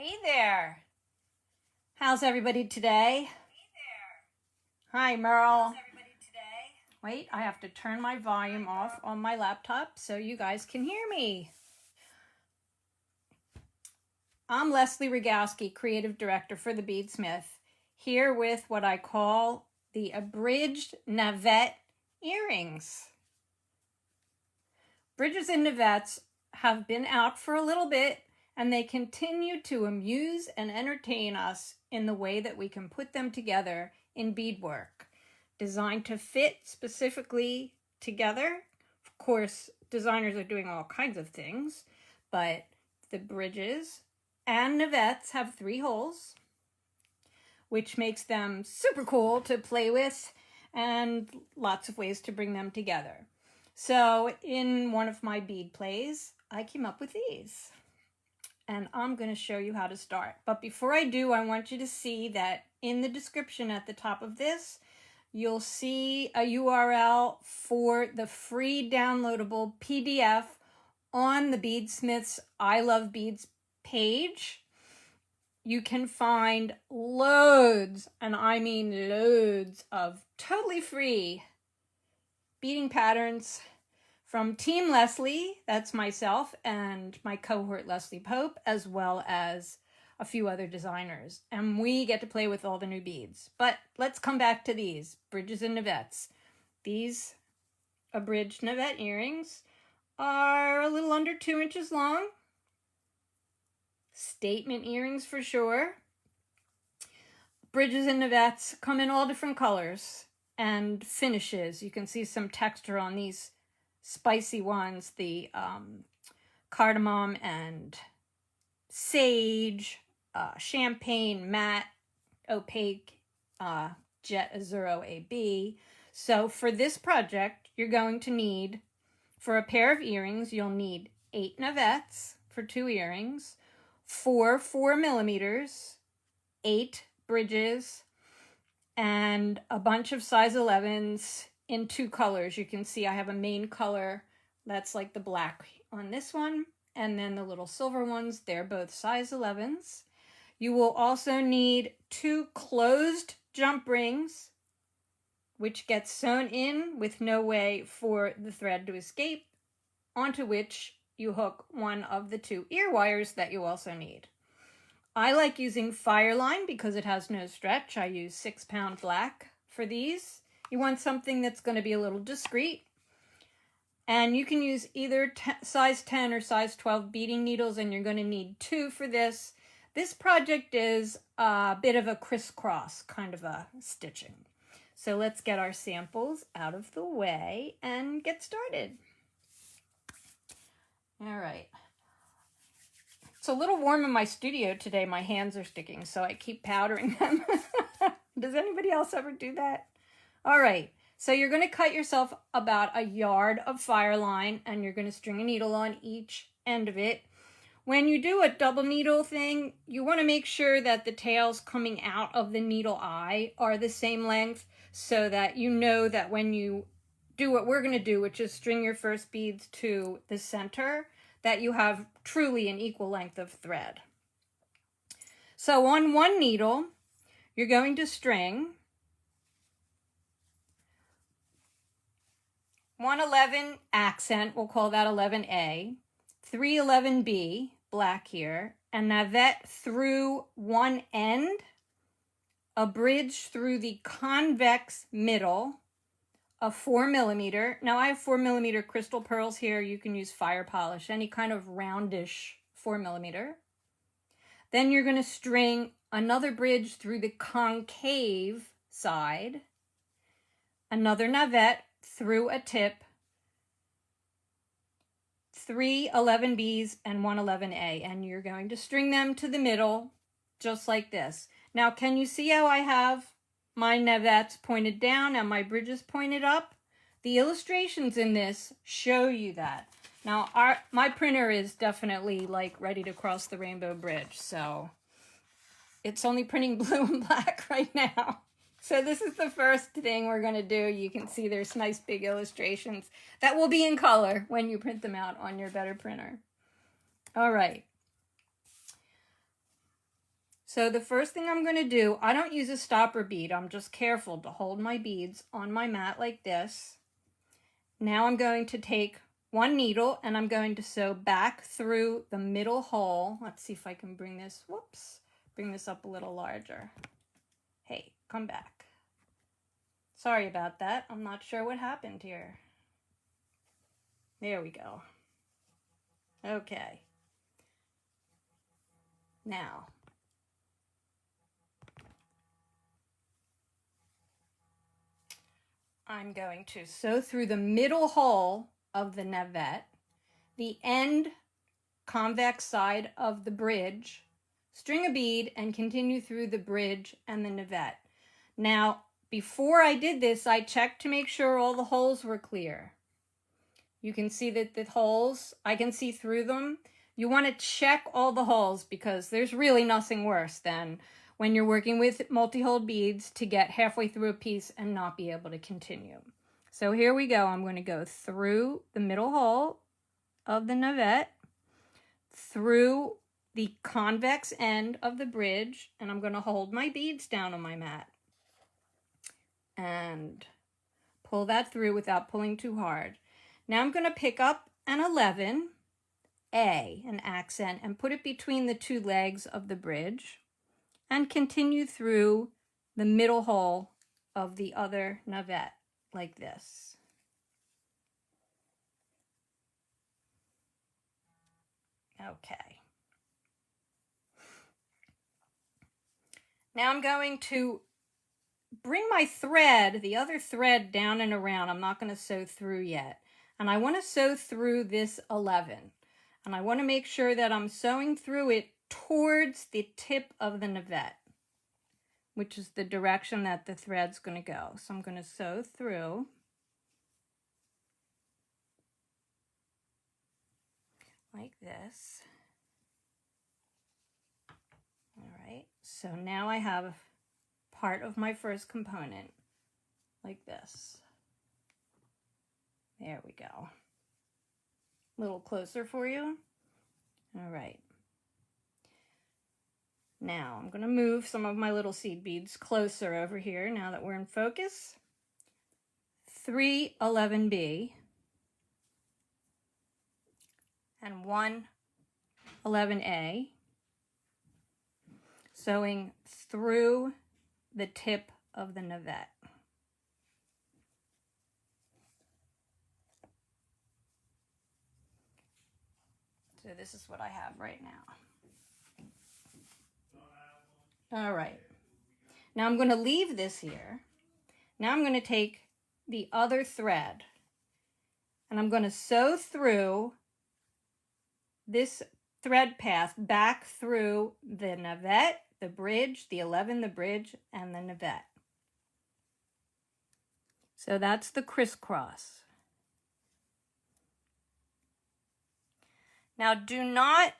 Hey there. How's everybody today? Hi, Merle. Wait, I have to turn my volume off on my laptop so you guys can hear me. I'm Leslie Rogowski, Creative Director for the Beadsmith, here with what I call the Abridged Navette earrings. Bridges and Navettes have been out for a little bit, and they continue to amuse and entertain us in the way that we can put them together in beadwork, designed to fit specifically together. Of course, designers are doing all kinds of things, but the bridges and navettes have 3 holes, which makes them super cool to play with and lots of ways to bring them together. So in one of my bead plays, I came up with these. And I'm going to show you how to start. But before I do, I want you to see that in the description at the top of this, you'll see a URL for the free downloadable PDF on the Beadsmith's I Love Beads page. You can find loads, and I mean loads, of totally free beading patterns from Team Leslie, that's myself and my cohort Leslie Pope, as well as a few other designers. And we get to play with all the new beads. But let's come back to these, bridges and navettes. These abridged navette earrings are a little under 2 inches long. Statement earrings for sure. Bridges and navettes come in all different colors and finishes. You can see some texture on these spicy ones, the cardamom and sage, champagne, matte, opaque, jet azzurro AB. So for this project, you're going to need, for a pair of earrings, you'll need 8 navettes for 2 earrings, 4 4mm, 8 bridges, and a bunch of size 11s in 2 colors. You can see I have a main color that's like the black on this one, and then the little silver ones, they're both size 11s. You will also need 2 closed jump rings, which get sewn in with no way for the thread to escape, onto which you hook one of the 2 ear wires that you also need. I like using Fireline because it has no stretch. I use 6-pound black for these. You want something that's going to be a little discreet. And you can use either size 10 or size 12 beading needles, and you're going to need 2 for this. This project is a bit of a crisscross kind of a stitching. So let's get our samples out of the way and get started. All right. It's a little warm in my studio today. My hands are sticking, so I keep powdering them. Does anybody else ever do that? All right, so you're going to cut yourself about 1 yard of Fireline, and you're going to string a needle on each end of it. When you do a double needle thing, you want to make sure that the tails coming out of the needle eye are the same length, so that you know that when you do what we're going to do, which is string your first beads to the center, that you have truly an equal length of thread. So on one needle, you're going to string 111 accent, we'll call that 11A, 311B, black here, and navette through one end, a bridge through the convex middle of 4mm. Now I have 4mm crystal pearls here. You can use fire polish, any kind of roundish 4mm. Then you're going to string another bridge through the concave side, another navette through a tip, 3 11Bs and 1 11A, and you're going to string them to the middle just like this. Now can you see how I have my navettes pointed down and my bridges pointed up? The illustrations in this show you that. Now my printer is definitely like ready to cross the rainbow bridge, so it's only printing blue and black right now. So this is the first thing we're going to do. You can see there's nice big illustrations that will be in color when you print them out on your better printer. All right. So the first thing I'm going to do, I don't use a stopper bead. I'm just careful to hold my beads on my mat like this. Now I'm going to take one needle and I'm going to sew back through the middle hole. Let's see if I can bring this, bring this up a little larger. Hey, come back. Sorry about that. I'm not sure what happened here. There we go. Okay. Now, I'm going to sew through the middle hole of the navette, the end convex side of the bridge, string a bead, and continue through the bridge and the navette. Now, before I did this, I checked to make sure all the holes were clear. You can see that the holes, I can see through them. You want to check all the holes because there's really nothing worse than when you're working with multi-hole beads to get halfway through a piece and not be able to continue. So here we go. I'm going to go through the middle hole of the navette, through the convex end of the bridge, and I'm going to hold my beads down on my mat and pull that through without pulling too hard. Now I'm going to pick up an 11, an accent, and put it between the two legs of the bridge and continue through the middle hole of the other navette like this. Okay. Now I'm going to bring my thread, the other thread, down and around. I'm not going to sew through yet. And I want to sew through this 11. And I want to make sure that I'm sewing through it towards the tip of the navette, which is the direction that the thread's going to go. So I'm going to sew through. Like this. All right, so now I have part of my first component like this. There we go. A little closer for you. All right. Now I'm going to move some of my little seed beads closer over here now that we're in focus. 3 11B and 1 11A, sewing through the tip of the navette. So this is what I have right now. All right. Now I'm going to leave this here. Now I'm going to take the other thread and I'm going to sew through this thread path back through the navette, the bridge, the 11, the bridge, and the navette. So that's the crisscross. Now do not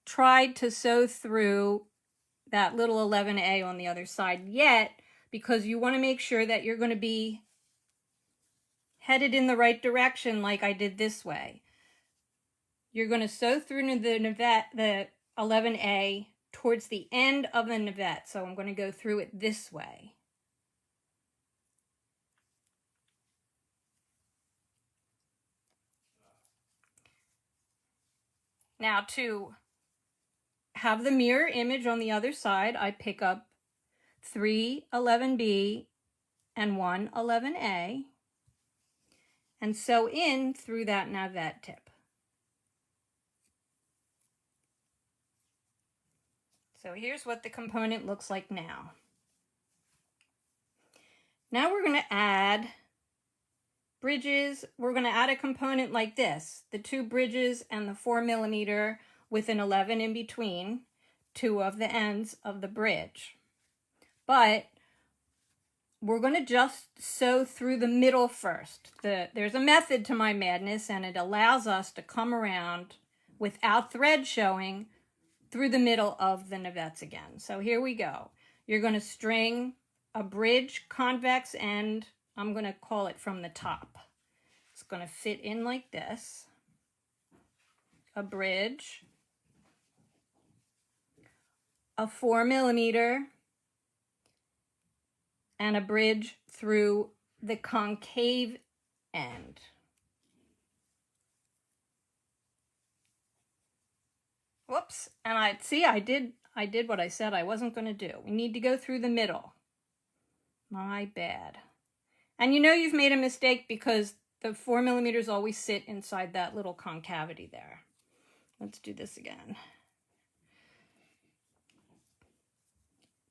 try to sew through that little 11A on the other side yet, because you want to make sure that you're going to be headed in the right direction like I did this way. You're going to sew through the navette, the 11A, towards the end of the navette. So I'm going to go through it this way. Now to have the mirror image on the other side, I pick up 3 11B and 1 11A and sew in through that navette tip. So here's what the component looks like now. Now we're going to add bridges. We're going to add a component like this, the 2 bridges and the 4 millimeter with an 11 in between, 2 of the ends of the bridge. But we're going to just sew through the middle first. There's a method to my madness, and it allows us to come around without thread showing through the middle of the navettes again. So here we go. You're going to string a bridge convex end. I'm going to call it from the top. It's going to fit in like this. A bridge, a 4mm and a bridge through the concave end. Whoops, and I did what I said I wasn't going to do. We need to go through the middle. My bad. And you know you've made a mistake because the 4mm always sit inside that little concavity there. Let's do this again.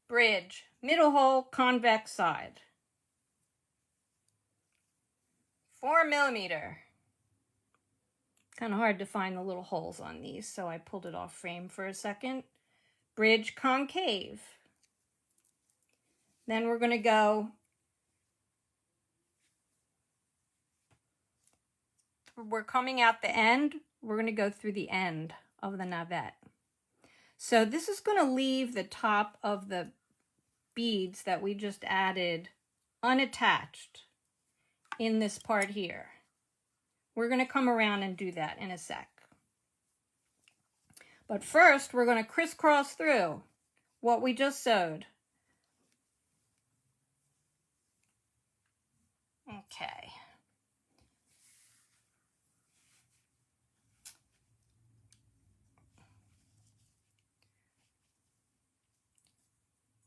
Bridge, middle hole, convex side. 4mm. Kind of hard to find the little holes on these, so I pulled it off frame for a second. Bridge, concave. Then we're going to go we're coming out the end. We're going to go through the end of the navette. So this is going to leave the top of the beads that we just added unattached in this part here. We're going to come around and do that in a sec. But first, we're going to crisscross through what we just sewed. Okay.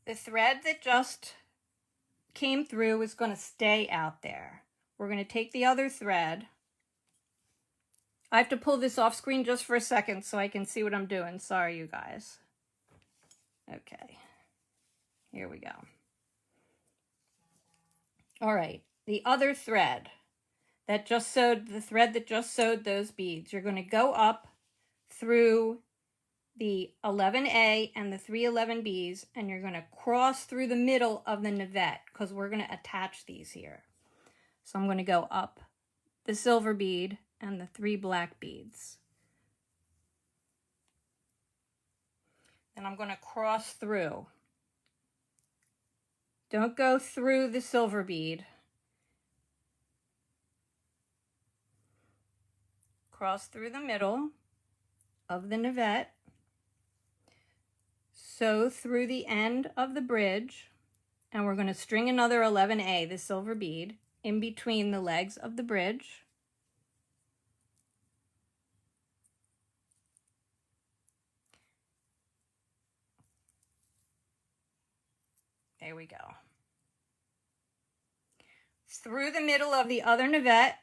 The thread that just came through is going to stay out there. We're going to take the other thread. I have to pull this off screen just for a second so I can see what I'm doing. Sorry, you guys. Okay. Here we go. All right. The other thread that just sewed, the thread that just sewed those beads, you're going to go up through the 11A and the 311Bs, and you're going to cross through the middle of the navette because we're going to attach these here. So I'm going to go up the silver bead and the 3 black beads. And I'm going to cross through. Don't go through the silver bead. Cross through the middle of the navette. Sew through the end of the bridge, and we're going to string another 11A, the silver bead, in between the legs of the bridge. There we go. Through the middle of the other navette.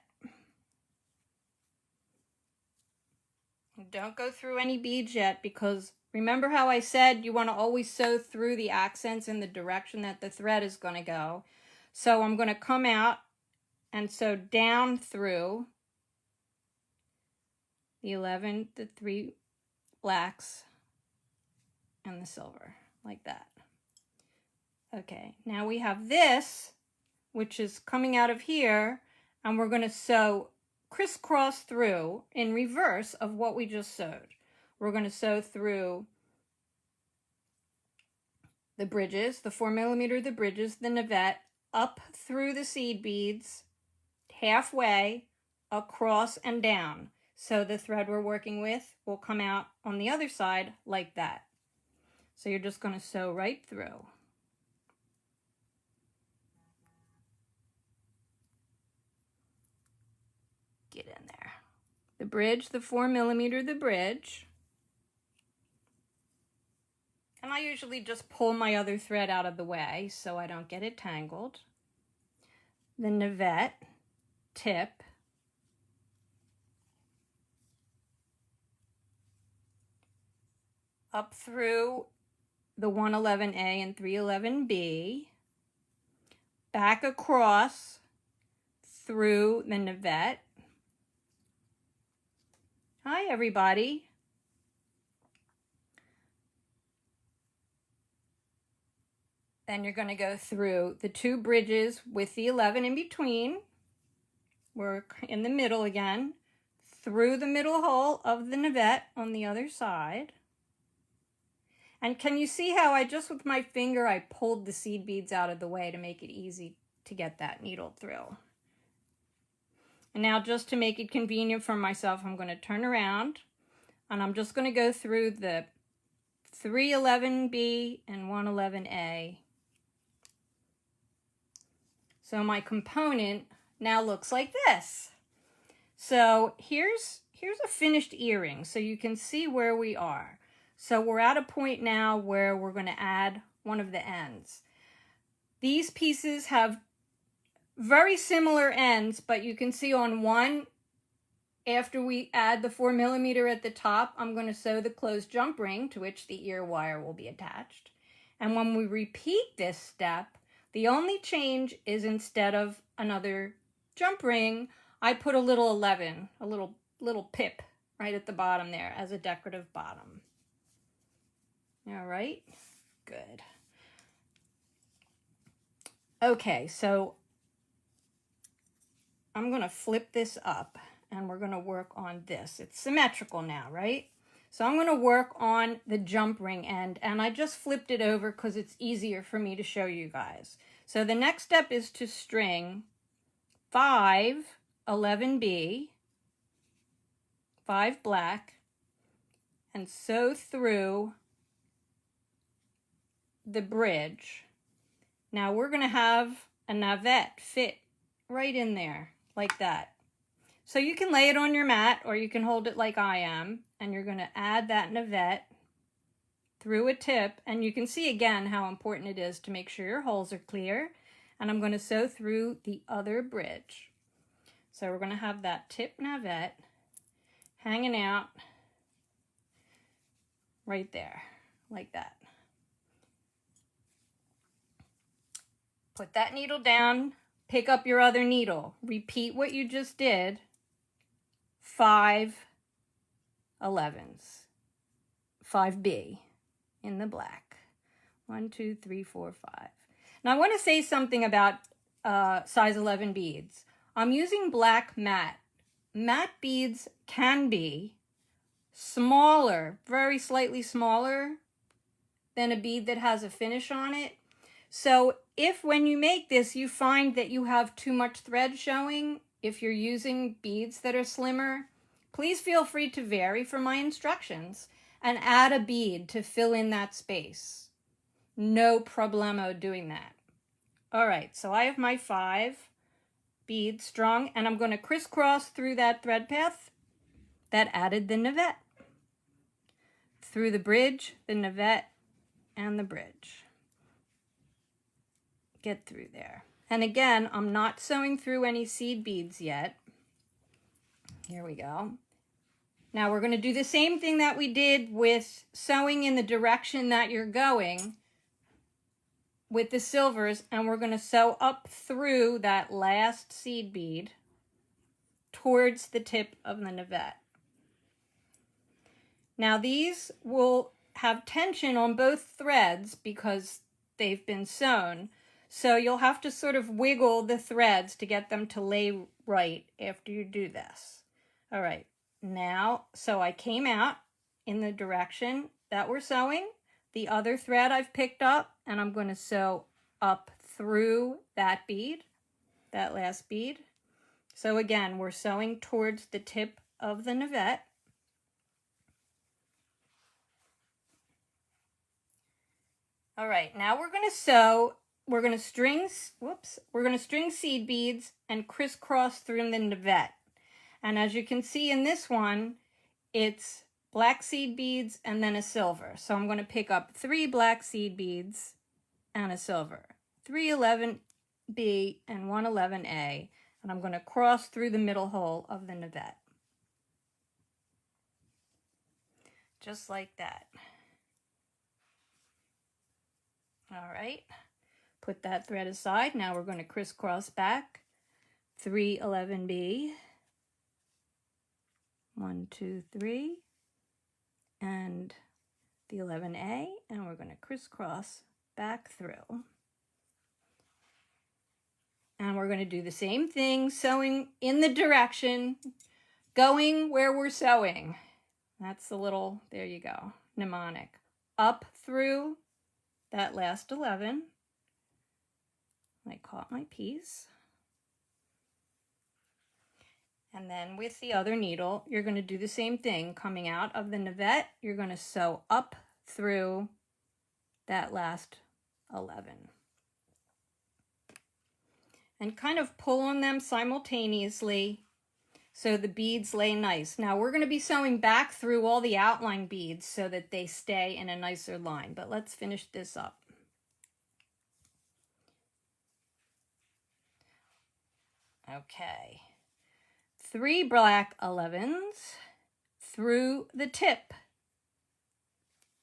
Don't go through any beads yet because remember how I said you want to always sew through the accents in the direction that the thread is going to go. So I'm going to come out and sew down through the 11, the 3 blacks, and the silver, like that. Okay, now we have this, which is coming out of here, and we're going to sew crisscross through in reverse of what we just sewed. We're going to sew through the bridges, the 4mm, the bridges, the navette, up through the seed beads, halfway, across and down. So the thread we're working with will come out on the other side like that. So you're just going to sew right through. Get in there. The bridge, the 4mm, the bridge. And I usually just pull my other thread out of the way so I don't get it tangled. The navette tip. Up through the 111A and 311B. Back across through the navette. Hi, everybody. Then you're going to go through the 2 bridges with the 11 in between. We're in the middle again. Through the middle hole of the navette on the other side. And can you see how I just with my finger, I pulled the seed beads out of the way to make it easy to get that needle through. And now just to make it convenient for myself, I'm going to turn around and I'm just going to go through the 311B and 111A. So my component now looks like this. So here's a finished earring, so you can see where we are. So we're at a point now where we're going to add one of the ends. These pieces have very similar ends, but you can see on one, after we add the 4mm at the top, I'm going to sew the closed jump ring to which the ear wire will be attached. And when we repeat this step, the only change is instead of another jump ring, I put a little 11, a little pip right at the bottom there as a decorative bottom. All right, good. Okay, so I'm going to flip this up and we're going to work on this. It's symmetrical now, right? So I'm going to work on the jump ring end, and I just flipped it over because it's easier for me to show you guys. So the next step is to string 5 11B, 5 black, and sew through the bridge. Now we're going to have a navette fit right in there like that. So you can lay it on your mat or you can hold it like I am, and you're going to add that navette through a tip, and you can see again how important it is to make sure your holes are clear. And I'm going to sew through the other bridge. So we're going to have that tip navette hanging out right there like that. Put that needle down, pick up your other needle, repeat what you just did, 5 11s, 5B in the black, 1 2 3 4 5. Now I want to say something about size 11 beads. I'm using black matte. Matte beads can be smaller, very slightly smaller than a bead that has a finish on it. So if when you make this you find that you have too much thread showing, if you're using beads that are slimmer, please feel free to vary from my instructions and add a bead to fill in that space. No problemo doing that. All right, so I have my 5 beads strung, and I'm going to crisscross through that thread path that added the navette. Through the bridge, the navette, and the bridge. Get through there. And again, I'm not sewing through any seed beads yet. Here we go. Now we're going to do the same thing that we did with sewing in the direction that you're going with the silvers, and we're going to sew up through that last seed bead towards the tip of the navette. Now these will have tension on both threads because they've been sewn, so you'll have to sort of wiggle the threads to get them to lay right after you do this. All right, now, so I came out in the direction that we're sewing. The other thread I've picked up, and I'm going to sew up through that bead, that last bead. So again, we're sewing towards the tip of the navette. All right, now we're going to sew, we're going to string seed beads and crisscross through the navette. And as you can see in this one, it's black seed beads and then a silver. So I'm going to pick up 3 black seed beads and a silver. 3 11B and 1 11A. And I'm going to cross through the middle hole of the navette. Just like that. All right. Put that thread aside. Now we're going to crisscross back. 3 11B. 1 2 3. And the 11A, and we're going to crisscross back through. And we're going to do the same thing, sewing in the direction, going where we're sewing. That's the little, there you go, mnemonic. Up through that last 11. I caught my piece. And then with the other needle, you're going to do the same thing. Coming out of the navette, you're going to sew up through that last 11. And kind of pull on them simultaneously so the beads lay nice. Now we're going to be sewing back through all the outline beads so that they stay in a nicer line, but let's finish this up. Okay, 3 black 11s through the tip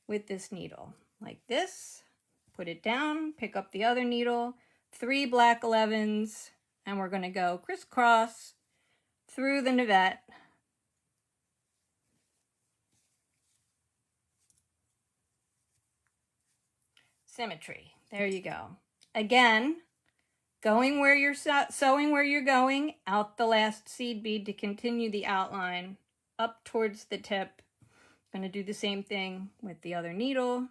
with this needle, like this. Put it down, pick up the other needle, 3 black 11s, and we're going to go crisscross through the navette. Symmetry. There you go. Again, going where you're sewing where you're going, out the last seed bead to continue the outline up towards the tip. Going to do the same thing with the other needle.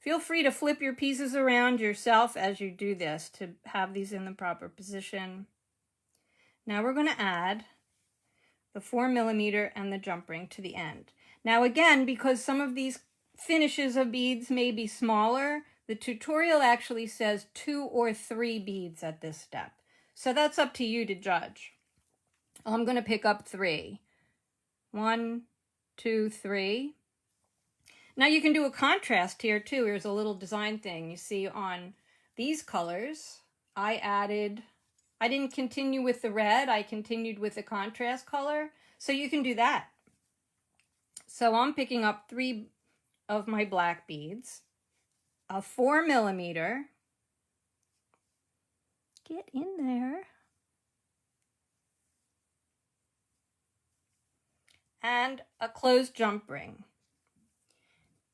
Feel free to flip your pieces around yourself as you do this to have these in the proper position. Now we're going to add the 4mm and the jump ring to the end. Now again, because some of these finishes of beads may be smaller, the tutorial actually says 2 or 3 beads at this step. So that's up to you to judge. I'm going to pick up 3. 1, 2, 3. Now you can do a contrast here too. Here's a little design thing. You see on these colors, I didn't continue with the red, I continued with the contrast color. So you can do that. So I'm picking up 3 of my black beads, a 4mm, get in there, and a closed jump ring.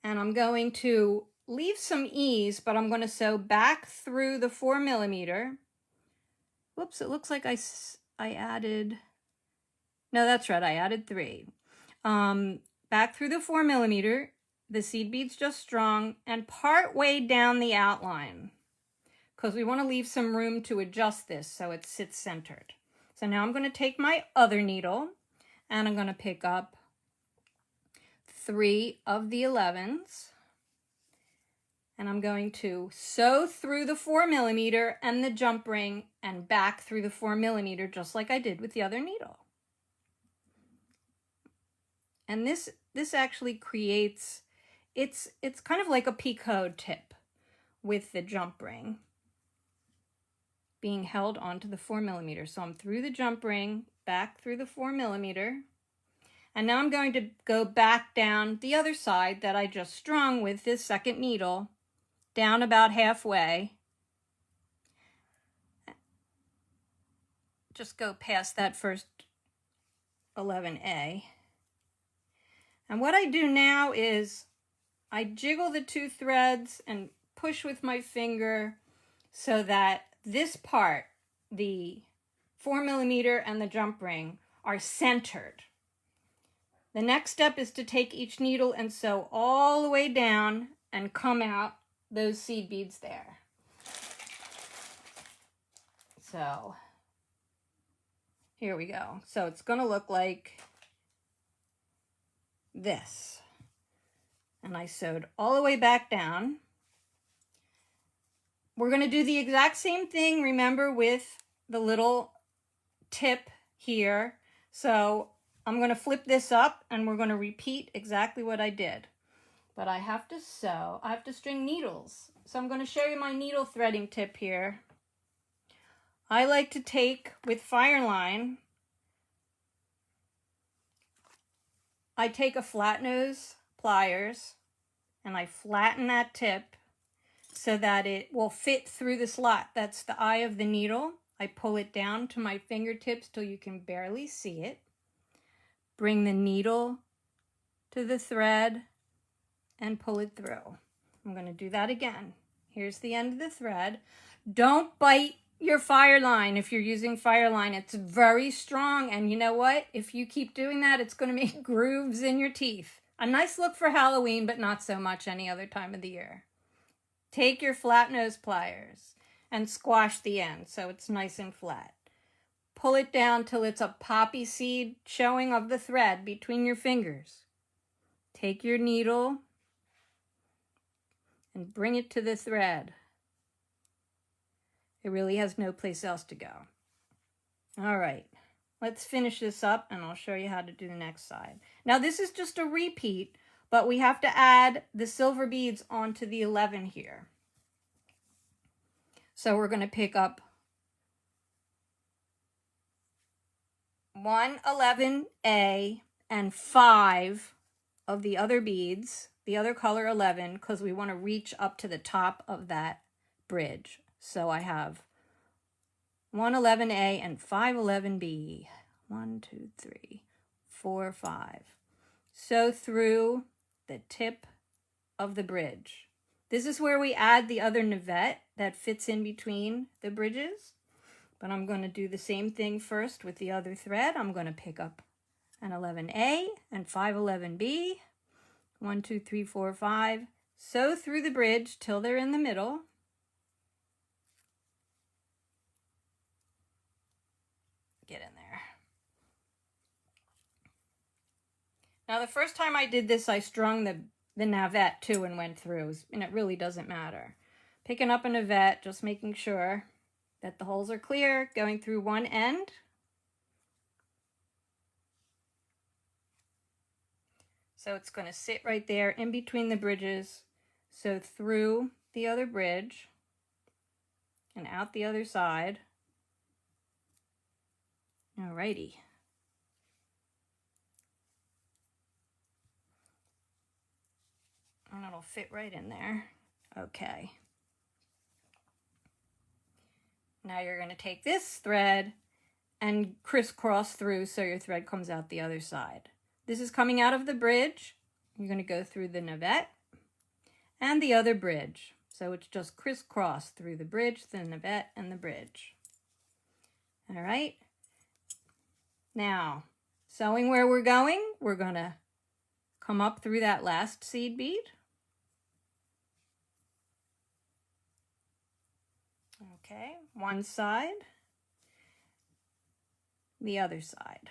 And I'm going to leave some ease, but I'm going to sew back through the 4mm. Whoops, it looks like I added, no, that's right, I added 3. Back through the 4mm, the seed bead's just strong, and part way down the outline, because we want to leave some room to adjust this so it sits centered. So now I'm going to take my other needle, and I'm going to pick up 3 of the 11s, and I'm going to sew through the 4mm and the jump ring and back through the 4mm just like I did with the other needle. And this actually creates, it's kind of like a picot tip with the jump ring being held onto the 4mm. So I'm through the jump ring, back through the 4mm, and now I'm going to go back down the other side that I just strung with this second needle, down about halfway. Just go past that first 11A. And what I do now is I jiggle the 2 threads and push with my finger so that this part, the 4mm and the jump ring, are centered. The next step is to take each needle and sew all the way down and come out those seed beads there. So here we go. So it's going to look like this. And I sewed all the way back down. We're going to do the exact same thing, remember, with the little tip here. So I'm going to flip this up and we're going to repeat exactly what I did. But I have to sew, I have to string needles. So I'm going to show you my needle threading tip here. I like to take, with Fireline, I take a flat nose pliers and I flatten that tip so that it will fit through the slot. That's the eye of the needle. I pull it down to my fingertips till you can barely see it. Bring the needle to the thread and pull it through. I'm going to do that again. Here's the end of the thread. Don't bite your Fireline if you're using Fireline. It's very strong, and you know what? If you keep doing that, it's going to make grooves in your teeth. A nice look for Halloween, but not so much any other time of the year. Take your flat nose pliers and squash the end so it's nice and flat. Pull it down till it's a poppy seed showing of the thread between your fingers. take your needle and bring it to the thread. It really has no place else to go. All right, let's finish this up and I'll show you how to do the next side. Now this is just a repeat, but we have to add the silver beads onto the 11 here. So we're going to pick up 1 11A and 5 of the other beads, the other color 11, because we want to reach up to the top of that bridge. So I have 1 11A and 5 11B. 1, 2, 3, 4, 5. Sew through the tip of the bridge. This is where we add the other navette that fits in between the bridges. But I'm going to do the same thing first with the other thread. I'm going to pick up an 11A and 5 11B. 1, 2, 3, 4, 5. Sew through the bridge till they're in the middle. Get in there. Now the first time I did this, I strung the navette too and went through, and it really doesn't matter. Picking up a navette, just making sure that the holes are clear, going through one end. So it's going to sit right there in between the bridges. So through the other bridge and out the other side. Alrighty. And it'll fit right in there. Okay. Now you're going to take this thread and crisscross through so your thread comes out the other side. This is coming out of the bridge. You're going to go through the navette and the other bridge. So it's just crisscross through the bridge, the navette, and the bridge. All right. Now, sewing where we're going to come up through that last seed bead. Okay, one side, the other side.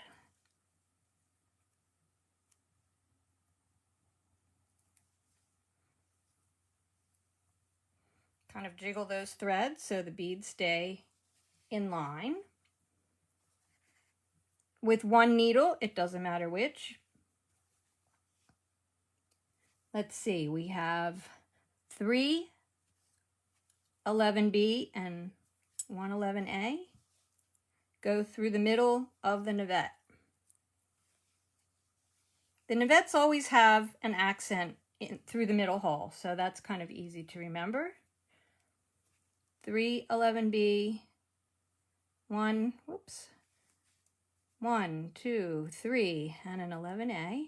Kind of jiggle those threads so the beads stay in line. With one needle, it doesn't matter which. Let's see, we have 3 11B and 1 11A. Go through the middle of the navette. The navettes always have an accent through the middle hole, so that's kind of easy to remember. 3 11B, 1, 2, 3, and an 11A.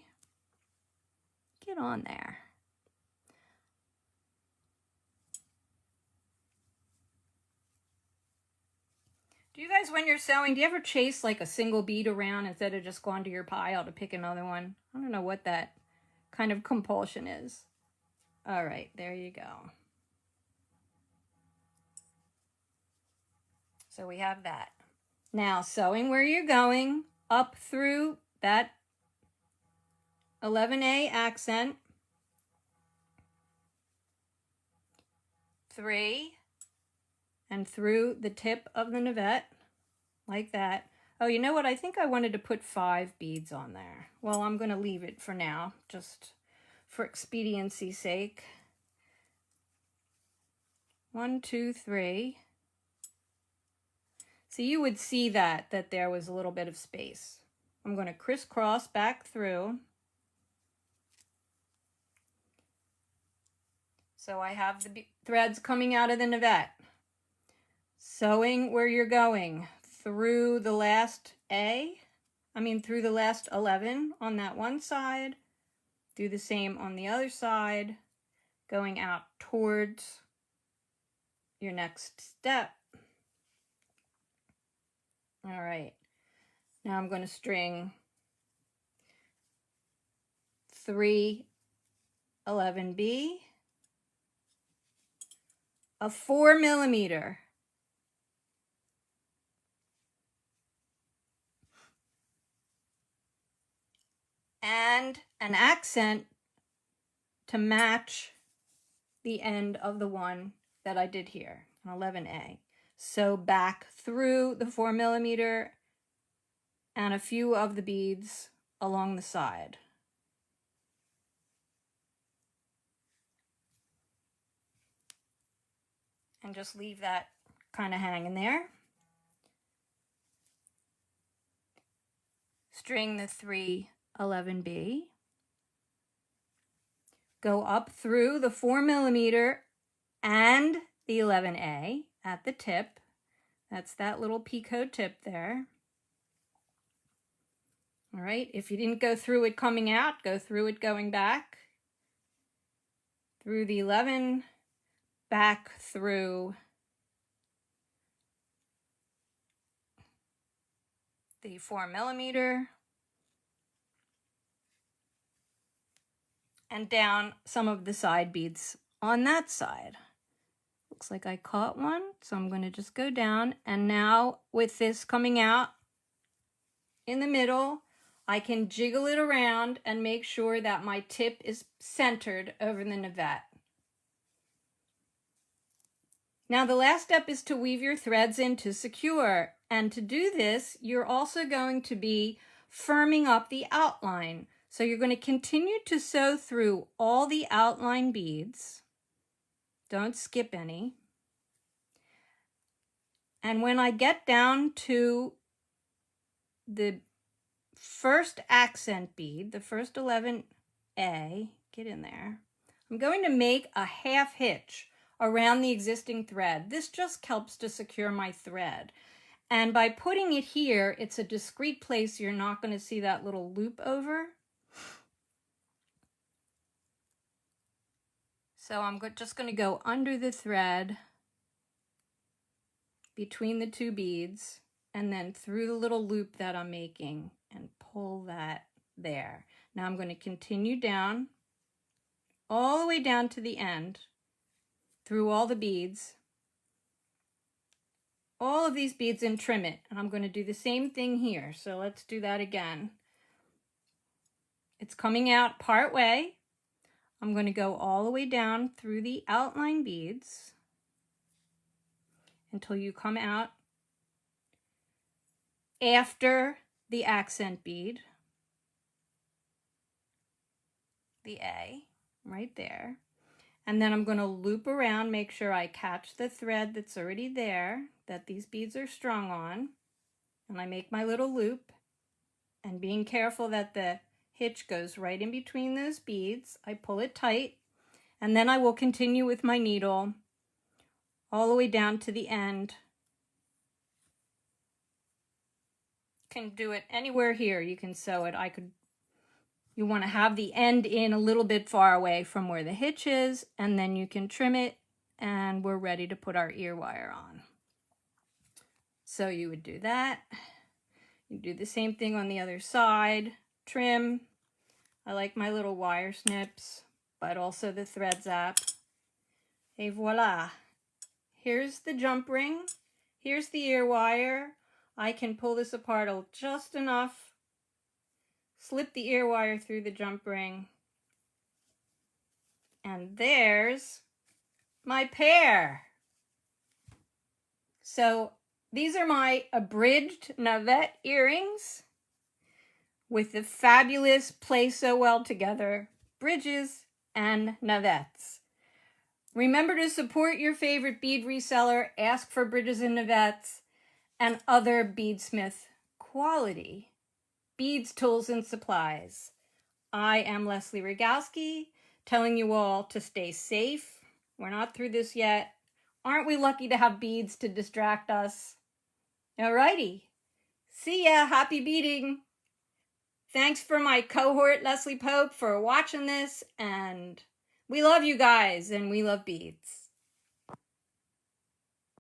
Get on there. Do you guys, when you're sewing, do you ever chase like a single bead around instead of just going to your pile to pick another one? I don't know what that kind of compulsion is. All right, there you go. So we have that. Now, sewing where you're going, up through that 11A accent, 3, and through the tip of the navette, like that. Oh, you know what? I think I wanted to put 5 beads on there. Well, I'm going to leave it for now, just for expediency's sake. 1, 2, 3. So you would see that there was a little bit of space. I'm going to crisscross back through. So I have the threads coming out of the navette. Sewing where you're going through the last through the last 11 on that one side. Do the same on the other side, going out towards your next step. All right, now I'm going to string 3 11B, a 4 millimeter, and an accent to match the end of the one that I did here, an 11A. So back through the 4mm and a few of the beads along the side. And just leave that kind of hanging there. String the 311B. Go up through the 4mm and the 11A at the tip. That's that little picot tip there. All right, if you didn't go through it coming out, go through it going back. Through the 11, back through the 4mm, and down some of the side beads on that side. Looks like I caught one, so I'm going to just go down, and now with this coming out in the middle, I can jiggle it around and make sure that my tip is centered over the navette. Now the last step is to weave your threads in to secure, and to do this you're also going to be firming up the outline. So you're going to continue to sew through all the outline beads. Don't skip any. And when I get down to the first accent bead, the first 11A, get in there, I'm going to make a half hitch around the existing thread. This just helps to secure my thread. And by putting it here, it's a discrete place. You're not going to see that little loop over. So I'm just going to go under the thread between the two beads and then through the little loop that I'm making and pull that there. Now I'm going to continue down all the way down to the end through all the beads, all of these beads, and trim it. And I'm going to do the same thing here. So let's do that again. It's coming out part way. I'm going to go all the way down through the outline beads until you come out after the accent bead, the A, right there. And then I'm going to loop around, make sure I catch the thread that's already there, that these beads are strung on. And I make my little loop, and being careful that the hitch goes right in between those beads, I pull it tight, and then I will continue with my needle all the way down to the end. Can do it anywhere here. You can sew it. You want to have the end in a little bit far away from where the hitch is, and then you can trim it, and we're ready to put our ear wire on. So you would do that. You do the same thing on the other side. Trim. I like my little wire snips, but also the thread zap. Et voila. Here's the jump ring. Here's the ear wire. I can pull this apart just enough. Slip the ear wire through the jump ring. And there's my pair. So these are my abridged Navette earrings with the fabulous Play So Well Together bridges and navettes. Remember to support your favorite bead reseller, ask for bridges and navettes, and other Beadsmith quality beads, tools, and supplies. I am Leslie Rogowski, telling you all to stay safe. We're not through this yet. Aren't we lucky to have beads to distract us? Alrighty. See ya. Happy beading. Thanks for my cohort, Leslie Pope, for watching this, and we love you guys, and we love beads.